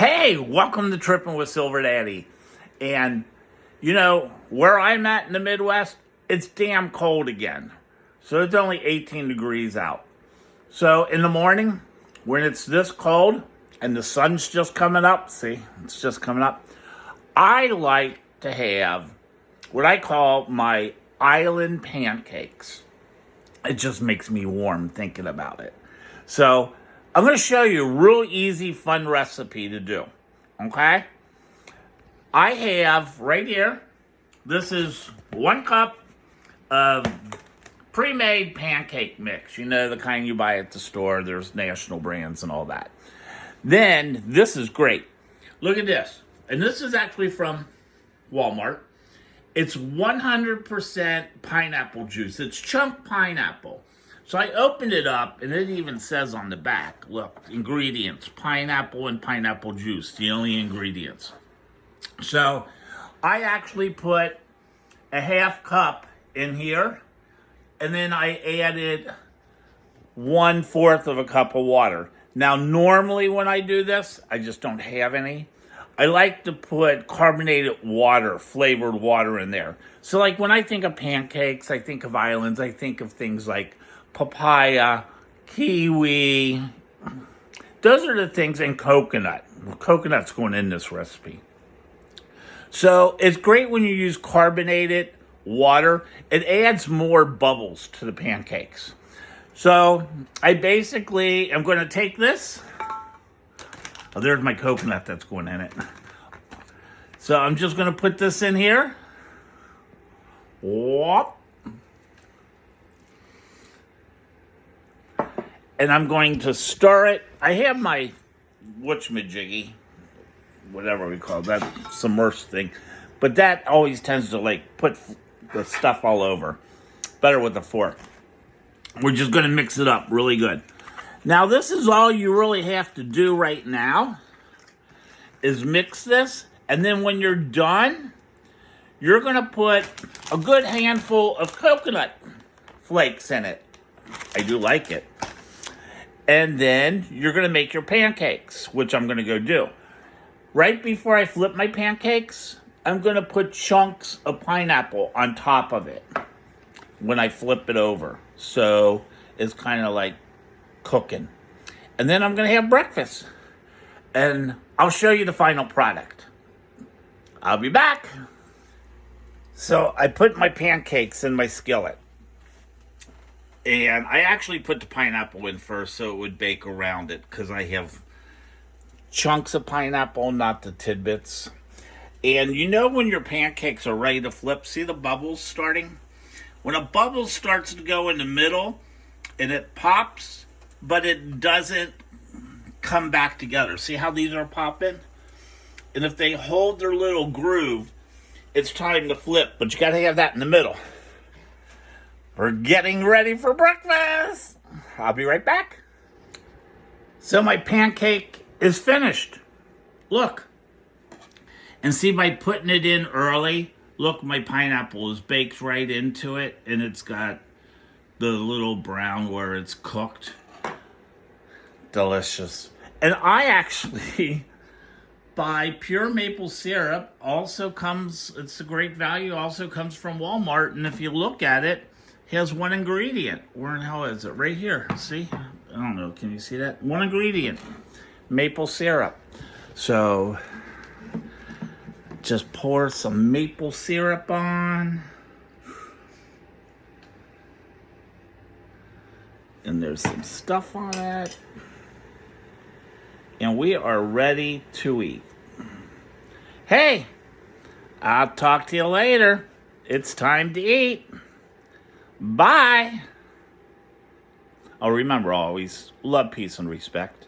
Hey, welcome to Tripping with Silver Daddy. And, where I'm at in the Midwest, it's damn cold again. So it's only 18 degrees out. So in the morning, when it's this cold and the sun's just coming up, see, it's just coming up, I like to have what I call my island pancakes. It just makes me warm thinking about it. So I'm going to show you a real easy, fun recipe to do. Okay? I have right here, this is 1 cup of pre-made pancake mix. You know, the kind you buy at the store. There's national brands and all that. Then, this is great. Look at this. And this is actually from Walmart. It's 100% pineapple juice. It's chunk pineapple. So I opened it up, and it even says on the back, look, ingredients, pineapple and pineapple juice, the only ingredients. So I actually put a 1/2 cup in here, and then I added 1/4 of a cup of water. Now, normally when I do this, I just don't have any. I like to put carbonated water, flavored water in there. So like when I think of pancakes, I think of islands, I think of things like papaya, kiwi. Those are the things, and coconut. Coconut's going in this recipe. So it's great when you use carbonated water. It adds more bubbles to the pancakes. So I basically am going to take this. Oh, there's my coconut that's going in it. So I'm just going to put this in here. Whoop. And I'm going to stir it. I have my whatchamajiggy, whatever we call that, submerged thing. But that always tends to put the stuff all over. Better with a fork. We're just going to mix it up really good. Now this is all you really have to do right now is mix this. And then when you're done, you're going to put a good handful of coconut flakes in it. I do like it. And then you're going to make your pancakes, which I'm going to go do. Right before I flip my pancakes, I'm going to put chunks of pineapple on top of it when I flip it over. So it's kind of like cooking. And then I'm going to have breakfast. And I'll show you the final product. I'll be back. So I put my pancakes in my skillet. And I actually put the pineapple in first so it would bake around it because I have chunks of pineapple, not the tidbits. And you know when your pancakes are ready to flip, see the bubbles starting? When a bubble starts to go in the middle and it pops, but it doesn't come back together. See how these are popping? And if they hold their little groove, it's time to flip, but you got to have that in the middle. We're getting ready for breakfast. I'll be right back. So my pancake is finished. Look. And see, by putting it in early, look, my pineapple is baked right into it, and it's got the little brown where it's cooked. Delicious. And I actually buy pure maple syrup. Also comes, it's a great value, also comes from Walmart. And if you look at it, it has one ingredient. Where in hell is it? Right here. See? I don't know. Can you see that? One ingredient. Maple syrup. So just pour some maple syrup on. And there's some stuff on it. And we are ready to eat. Hey, I'll talk to you later. It's time to eat. Bye. Oh, remember always, love, peace, and respect.